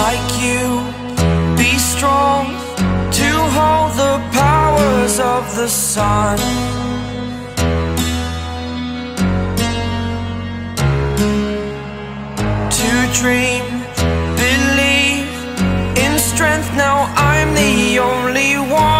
like you, be strong to hold the powers of the sun. To dream, believe in strength, now I'm the only one.